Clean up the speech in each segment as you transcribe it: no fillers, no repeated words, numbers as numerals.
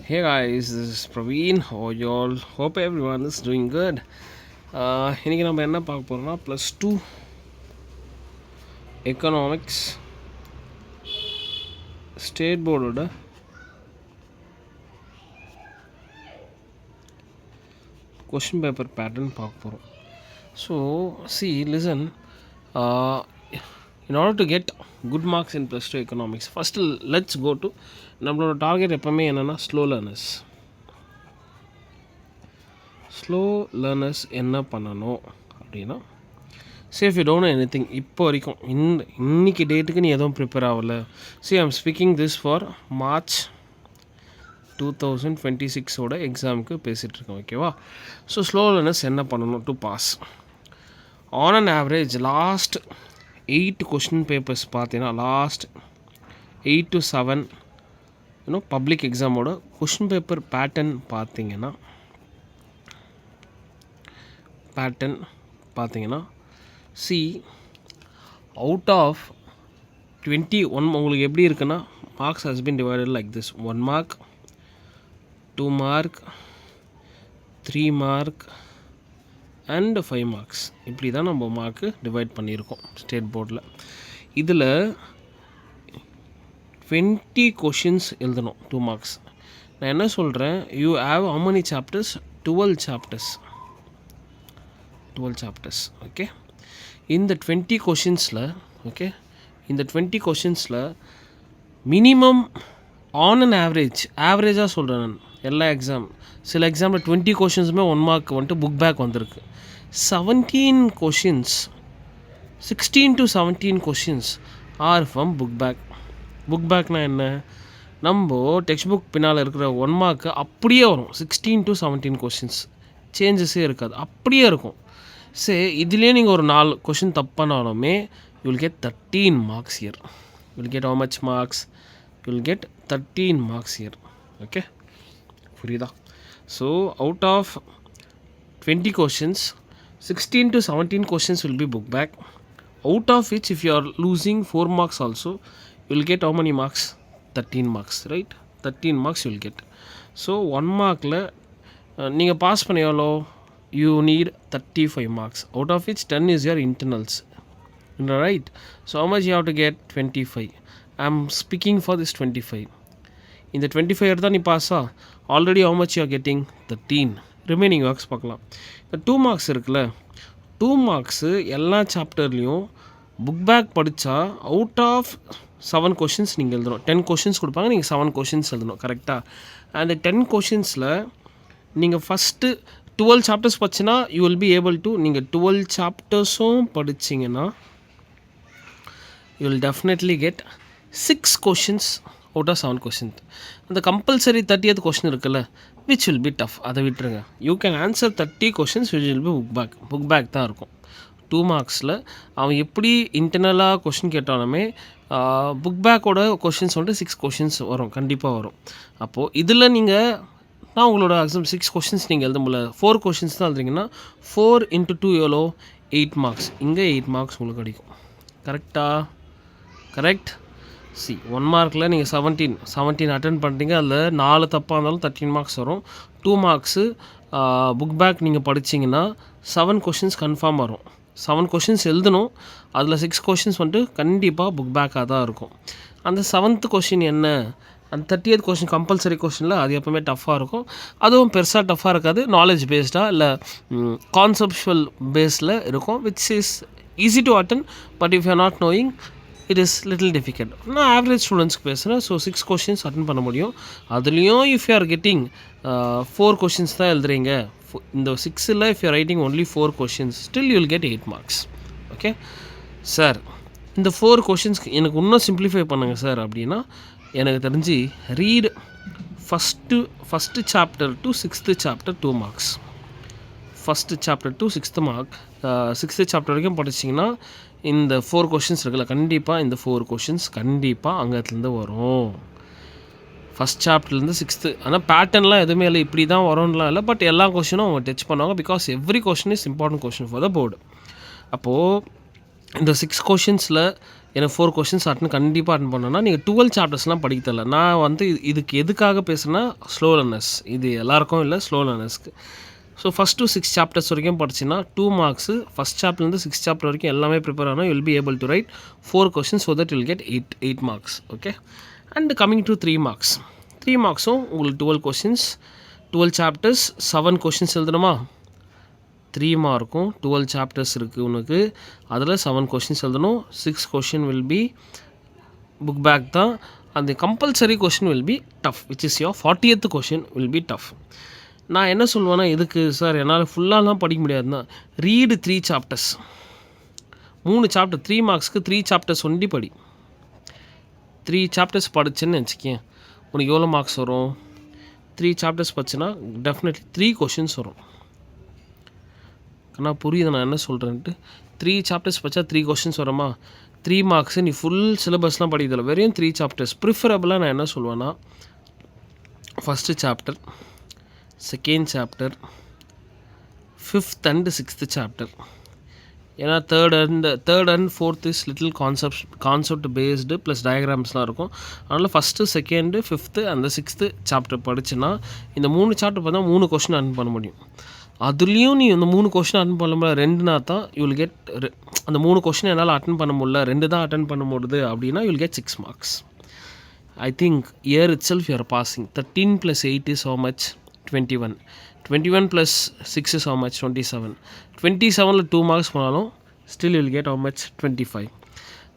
Hey guys, this is Praveen. How are you all? Hope everyone is doing good. இன்றைக்கி நம்ம என்ன பார்க்க போகிறோம்னா +2 எக்கனாமிக்ஸ் ஸ்டேட் போர்டோட கொஷின் பேப்பர் பேட்டர்ன் பார்க்க போகிறோம். So listen, in order to get good marks in +2 economics, first let's go to நம்மளோட target எப்போவுமே என்னென்னா ஸ்லோ லேர்னர்ஸ் என்ன பண்ணணும் அப்படின்னா, safe you don't know anything. இப்போ வரைக்கும் இன்னைக்கு டேட்டுக்கு நீ எதுவும் ப்ரிப்பேர் ஆகலை. I'm speaking this for March 2026 எக்ஸாமுக்கு பேசிகிட்ருக்கேன், ஓகேவா? ஸோ ஸ்லோ லேர்னர்ஸ் என்ன பண்ணணும் to pass? On an average last 8 question papers பார்த்தீங்கன்னா, லாஸ்ட் 8 to 7 பப்ளிக் எக்ஸாமோட கொஷின் பேப்பர் பேட்டர்ன் பார்த்தீங்கன்னா அவுட் ஆஃப் 21 உங்களுக்கு எப்படி இருக்குன்னா, marks has been divided like this: 1 mark, 2 mark, 3 mark and 5 marks. இப்படி தான் நம்ம மார்க்கு டிவைட் பண்ணியிருக்கோம் ஸ்டேட் போர்டில். இதில் 20 கொஷின்ஸ் எழுதணும், 2 marks. நான் என்ன சொல்கிறேன், you have how many chapters? 12 chapters, okay? இந்த 20 கொஷின்ஸில் மினிமம் ஆன் அன் ஆவரேஜாக சொல்கிறேன் நான். எல்லா சில எக்ஸாமில் 20 கொஷின்ஸுமே 1 mark வந்துட்டு புக் பேக் வந்திருக்கு. 16 questions, 16 to 17 questions are from book back. Book பேக்னால் என்ன? நம்ம டெக்ஸ்ட் புக் பின்னால் இருக்கிற 1 mark அப்படியே வரும். 16 to 17 கொஷின்ஸ், சேஞ்சஸே இருக்காது, அப்படியே இருக்கும். இதுலேயே நீங்கள் ஒரு 4 கொஷின் தப்பானாலுமே you will get 13 marks here. You will get how much marks? You will get 13 marks here, okay? புரியுதா? So out of 20 questions, 16 to 17 questions will be book back, out of which if you are losing 4 marks also, you will get how many marks? 13 marks, right? 13 marks you will get. So 1 markல நீங்கள் pass பண்ண எவ்வளோ? you need 35 marks, out of which 10 is your internals, right? So how much you have to get? 25. I am speaking for this 25. இந்த 25 எடுத்தால் நீ பாஸா? Already how much you are getting? 13. Remaining marks பார்க்கலாம். இந்த 2 marks இருக்குல்ல, 2 marks எல்லா சாப்டர்லேயும் book back படித்தா அவுட் ஆஃப் 7 கொஷின்ஸ் நீங்கள் எழுதணும். 10 கொஷின்ஸ் கொடுப்பாங்க, நீங்கள் 7 கொஷின்ஸ் எழுதணும், கரெக்டாக? அந்த 10 கொஷின்ஸில் நீங்கள் ஃபஸ்ட்டு 12 சாப்டர்ஸ் படிச்சுன்னா you will be able to, நீங்கள் 12 சாப்டர்ஸும் படிச்சிங்கன்னா you will definitely get 6 questions out of 7 questions. அந்த கம்பல்சரி 30th கொஷின் இருக்குல்ல, விச் வில் பி டஃப், அதை விட்டுருங்க. You can answer 30 questions which will be book back தான் இருக்கும். 2 marksல அவன் எப்படி இன்டர்னலாக கொஷின் கேட்டாலுமே புக் பேக்கோட கொஷின்ஸ் வந்துட்டு 6 கொஷின்ஸ் வரும், கண்டிப்பாக வரும். அப்போது இதில் நான் உங்களோட எக்ஸாம் 6 கொஷின்ஸ் நீங்கள் எழுத முடியல, 4 கொஷின்ஸ் தான் எழுதுறீங்கன்னா 4 into 2 எவ்வளோ? 8 marks. இங்கே 8 marks உங்களுக்கு கிடைக்கும், கரெக்ட்? 1 markல நீங்கள் 17 அட்டன் பண்ணுறீங்க, அதில் 4 தப்பாக இருந்தாலும் 13 marks வரும். 2 marks புக் பேக் நீங்கள் படிச்சிங்கன்னா 7 கொஷின்ஸ் கன்ஃபார்ம் வரும். 7 கொஷின்ஸ் எழுதணும், அதில் 6 கொஷின்ஸ் வந்துட்டு கண்டிப்பாக புக் பேக்காக தான் இருக்கும். அந்த 7th கொஷின் என்ன? அந்த 30th கொஷின் கம்பல்சரி கொஷினில் அது எப்போவுமே டஃப்பாக இருக்கும். அதுவும் பெருசாக டஃப்பாக இருக்காது, நாலேஜ் பேஸ்டாக இல்லை கான்செப்ஷுவல் பேஸில் இருக்கும், which is easy to attend. But if you are not knowing, it is little difficult. நான் ஆவரேஜ் ஸ்டூடெண்ட்ஸ்க்கு பேசுகிறேன். ஸோ 6 கொஷின்ஸ் அட்டன் பண்ண முடியும். அதுலேயும் if you are getting 4 questions தான் எழுதுறீங்க, இந்த 6ல் if you are writing only 4 questions, still you will get 8 marks, okay sir? இந்த 4 கொஷின்ஸ்க்கு எனக்கு இன்னும் சிம்பிளிஃபை பண்ணுங்கள் சார் அப்படின்னா, எனக்கு தெரிஞ்சு read first chapter to 6th chapter 2 marks. First chapter to 6th mark, 6th chapter வரைக்கும் படிச்சிங்கன்னா இந்த 4 கொஷின்ஸ் இருக்குல்ல, கண்டிப்பாக இந்த 4 கொஷின்ஸ் கண்டிப்பாக அங்கேருந்து வரும். ஃபஸ்ட் சாப்டர்லேருந்து 6th. ஆனால் பேட்டர்ன்லாம் எதுவுமே இல்லை, இப்படி தான் வரும்லாம் இல்லை. பட் எல்லா கொஷினும் அவங்க டச் பண்ணுவாங்க, because every question is important question for the board. அப்போது இந்த 6 கொஷின்ஸில் எனக்கு 4 கொஷின்ஸ் கண்டிப்பாக அட்டன் பண்ணணும்னா நீங்கள் 12 சாப்டர்ஸ்லாம் படிக்க தேவையில்ல. நான் வந்து இதுக்கு எதுக்காக பேசுகிறேன்னா ஸ்லோ லேர்னர்ஸ், இது எல்லாருக்கும் இல்லை, ஸ்லோ லேர்னர்ஸ்க்கு. ஸோ ஃபஸ்ட் டு 6 சாப்டர்ஸ் வரைக்கும் படிச்சின்னா 2 மார்க்ஸு. ஃபஸ்ட் சாப்டர்லேருந்து 6 சாப்டர் வரைக்கும் எல்லாமே ப்ரிப்பேர் ஆனால் will be able to write 4 questions so that will get 8 marks. Okay, and coming to 3 marks. 3 மார்க்ஸும் உங்களுக்கு 12 கொஷின்ஸ், 12 சாப்டர்ஸ், 7 கொஷின்ஸ் எழுதணுமா? 3 மார்க்கும் 12 சாப்டர்ஸ் இருக்குது உனக்கு, அதில் 7 கொஷின்ஸ் எழுதணும். 6 question will be book back தான். அந்த compulsory question will be tough, which is your 40th question will be tough. நான் என்ன சொல்லுவேன்னா, எதுக்கு சார் என்னால் ஃபுல்லாலாம் படிக்க முடியாதுன்னா, ரீடு 3 சாப்டர்ஸ், 3 சாப்டர், 3 மார்க்ஸ்க்கு 3 சாப்டர்ஸ் ஒண்டி படி. 3 சாப்டர்ஸ் படிச்சுன்னு வச்சுக்கேன், உனக்கு எவ்வளோ மார்க்ஸ் வரும்? 3 சாப்டர்ஸ் படிச்சுன்னா டெஃபினெட்லி 3 கொஷின்ஸ் வரும். ஆனால் புரியுது நான் என்ன சொல்கிறேன்ட்டு. 3 சாப்டர்ஸ் படித்தா 3 கொஷின்ஸ் வருமா? 3 மார்க்ஸு நீ ஃபுல் சிலபஸ்லாம் படிக்கிறதில்ல, வெறும் 3 சாப்டர்ஸ். ப்ரிஃபரபுளாக நான் என்ன சொல்லுவேன்னா, first chapter, second chapter, 5th and 6th chapter. ஏன்னா third and fourth is little concept based plus டயக்ராம்ஸ்லாம் இருக்கும். அதனால் ஃபஸ்ட்டு, செகண்டு, 5th அந்த 6th சாப்டர் படிச்சுன்னா இந்த 3 சாப்டர் பார்த்தா 3 கொஷின் அட்டன் பண்ண முடியும். அதுலேயும் நீ இந்த 3 கொஷின் அட்டன் பண்ண முடியல, 2னா தான் யூ வில் கெட், அந்த 3 கொஷின் என்னால் அட்டன் பண்ண முடியல, 2 தான் அட்டன் பண்ண முடியுது அப்படின்னா you will get 6 marks. I think here itself you are passing. 13 + 8 is how much? 21. 21 + 6 is how much? 27. 27ல் 2 மார்க்ஸ் போனாலும் still will get how much? 25.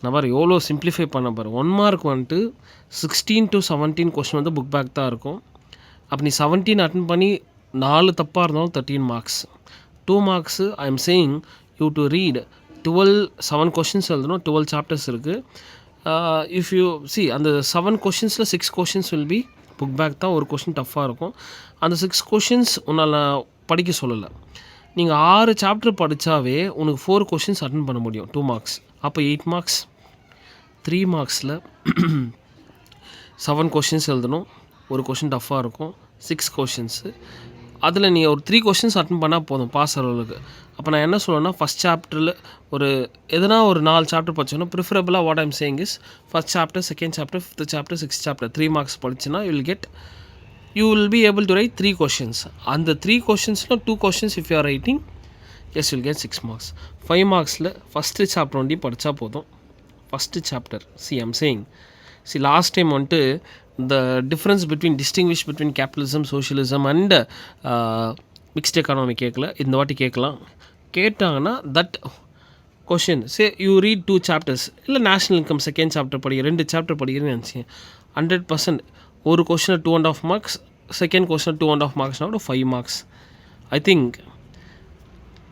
நான் பாரு எவ்வளோ சிம்பிளிஃபை பண்ண பாரு. 1 மார்க் வந்துட்டு 16 to 17 கொஸ்டின் வந்து புக் பேக் தான் இருக்கும். அப்போ நீ 17 அட்டன் பண்ணி 4 தப்பாக இருந்தாலும் 13 marks. 2 marks I am saying you to read 7 questions எழுதணும். 12 சாப்டர்ஸ் இருக்குது. இஃப் யூ சி அந்த 7 கொஷின்ஸில் 6 questions will be book back தான், ஒரு கொஷின் டஃப்பாக இருக்கும். அந்த 6 கொஷின்ஸ் உன்னால் படிக்க சொல்லலை. நீங்கள் 6 சாப்டர் படித்தாவே உனக்கு 4 கொஷின்ஸ் அட்டன் பண்ண முடியும், 2 மார்க்ஸ். அப்போ 8 மார்க்ஸ். 3 மார்க்ஸில் 7 கொஷின்ஸ் எழுதணும், ஒரு கொஷின் டஃப்பாக இருக்கும். 6 கொஷின்ஸு, அதில் நீ ஒரு 3 கொஷின்ஸ் அட்டன் பண்ணால் போதும் பாஸ் அளவுக்கு. அப்போ நான் என்ன சொல்லுவேன்னா, ஃபஸ்ட் சாப்டரில் எதனா ஒரு 4 சாப்டர் படிச்சோன்னா ப்ரிஃபரபுளாக what I'm saying is first chapter, second chapter, 5th chapter, 6th chapter 3 marks படிச்சுன்னா you will be able to write 3 questions. அந்த 3 கொஷின்ஸில் 2 questions if you are writing, yes will get 6 marks. 5 மார்க்ஸில் first chapter ஒண்டி படித்தா போதும். First chapter I'm saying last time வந்துட்டு the difference between distinguish between capitalism, socialism and mixed economy கேட்கல, இந்த வாட்டி கேட்டாங்கன்னா that question say you read 2 chapters, இல்லை நேஷ்னல் இன்கம் செகண்ட் சாப்டர் படிக்கிறேன், 2 சாப்டர் படிக்கிறேன்னு நினச்சி 100% ஒரு கொஷினில் 2.5 மார்க்ஸ், செகண்ட் கொஷினில் 2.5 மார்க்ஸ்னா 5 marks. I think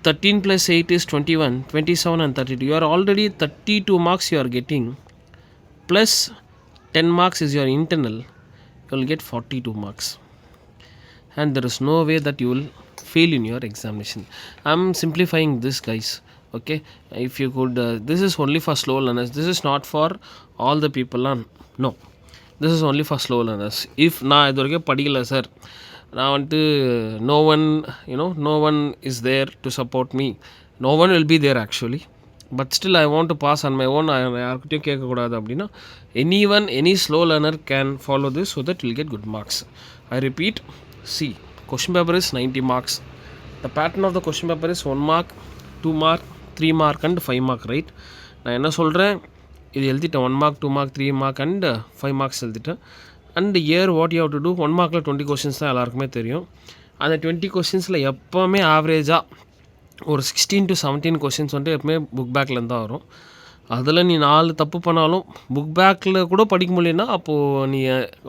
13 + 8 is 21, 27 and 32. You are already 32 marks you are getting, plus 10 marks is your internal, you will get 42 marks. And there is no way that you will fail in your examination. I am simplifying this, guys. Okay, if you could, this is only for slow learners. This is not for all the people. No, this is only for slow learners. If நான் இது வரைக்கும் படிக்கல sir, நான் வந்துட்டு no one is there to support me. No one will be there actually. But still I want to pass on my own. யார்கிட்டையும் கேட்கக்கூடாது அப்படின்னா any slow learner can follow this so that you'll get good marks. I repeat, see, question paper is 90 marks. The pattern of the question paper is 1 mark, 2 mark, 3 mark and 5 mark, right? நான் என்ன சொல்கிறேன், இது எழுதிட்டேன் 1 mark, 2 mark, 3 mark and 5 marks எழுதிட்டேன். And here what you have to do, 1 மார்க்கில் 20 questions தான் எல்லாருக்குமே தெரியும். அந்த 20 கொஷின்ஸில் எப்போவுமே ஆவரேஜாக ஒரு 16 to 17 கொஷின்ஸ் வந்துட்டு எப்பவுமே புக் பேக்லேருந்து தான் வரும். அதில் நீ 4 தப்பு பண்ணாலும் புக் பேக்கில் கூட படிக்க முடியலன்னா அப்போது நீ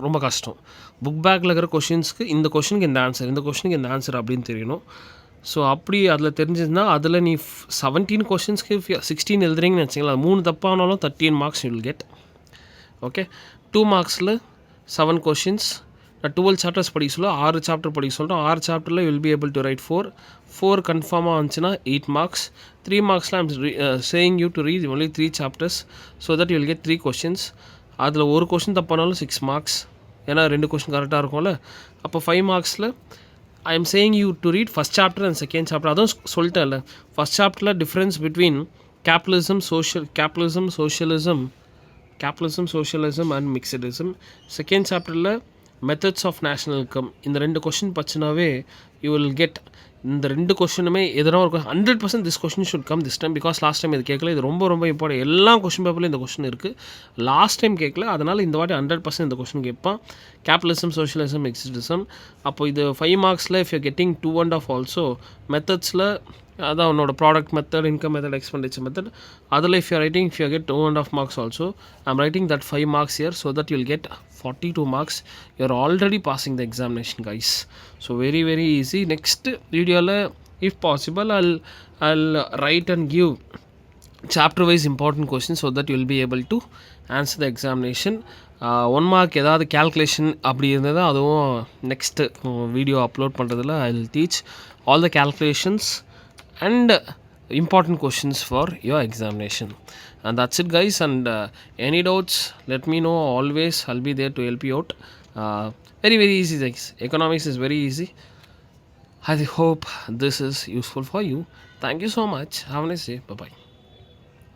ரொம்ப கஷ்டம். புக் பேக்கில் இருக்கிற கொஷின்ஸ்க்கு இந்த கொஷினுக்கு இந்த ஆன்சர், இந்த கொஷினுக்கு இந்த ஆன்சர் அப்படின்னு தெரியணும். ஸோ அப்படி அதில் தெரிஞ்சதுன்னா அதில் நீ 17 கொஷின்ஸ்க்கு 16 எழுதுறீங்கன்னு வச்சிங்களா, 3 தப்பானாலும் 13 marks you will get. Okay, 2 மார்க்ஸில் 7 கொஷின்ஸ். நான் 12 சாப்டர்ஸ் படிக்க சொல்ல 6 சாப்டர் படிக்க சொல்கிறேன். 6 சாப்டரில் will be able to write 4 கன்ஃபார்மாக வந்துச்சுன்னா 8 மார்க்ஸ். 3 மார்க்ஸில் I'm saying you to read only 3 chapters so that you will get 3 questions. அதில் ஒரு கொஷின் தப்பானாலும் 6 மார்க்ஸ், ஏன்னா 2 கொஷின் கரெக்டாக இருக்கும்ல. அப்போ 5 மார்க்ஸில் I am saying you to read first chapter and second chapter. அதுவும் சொல்லிட்டேன்ல, ஃபஸ்ட் சாப்டரில் difference between capitalism, and mixedism. Second சாப்டரில் மெத்தட்ஸ் ஆஃப் நேஷனல் இன்கம். இந்த 2 கொஷின் பச்சுனாவே யூ வில் கெட். இந்த 2 கொஷினுமே எதனா ஒரு 100% this question should come this time, because last time இது கேட்கல. இது ரொம்ப ரொம்ப இம்பார்ட்டன்ட். எல்லா கொஷின் பேப்பர்லையும் இந்த கொஷின் இருக்குது. லாஸ்ட் டைம் கேட்கல, அதனால் இந்த வாட்டி 100% இந்த கொஷின் கேட்பான். Capitalism, socialism, mixedism. அப்போ இது 5 மார்க்ஸில் இஃப் யூ கெட்டிங் 2.5 ஆல்சோ. மெத்தட்ஸில் அதான் உன்னோட product method, income method, expenditure method. அதில் if you writing, if you get 2.5 marks also, I'm writing that 5 marks here so that you will get 42 marks. You're already passing the examination, guys. So very very easy. Next video la, if possible, I'll write and give chapter wise important questions so that you will be able to answer the examination. 1 mark ஏதாவது calculation அப்படி இருந்தது, அதுவும் next video upload பண்ணுறதுல I'll teach all the calculations and important questions for your examination. And that's it, guys. And any doubts, let me know. Always I'll be there to help you out. Very very easy, guys. Economics is very easy. I hope this is useful for you. Thank you so much. Have a nice day. Bye bye.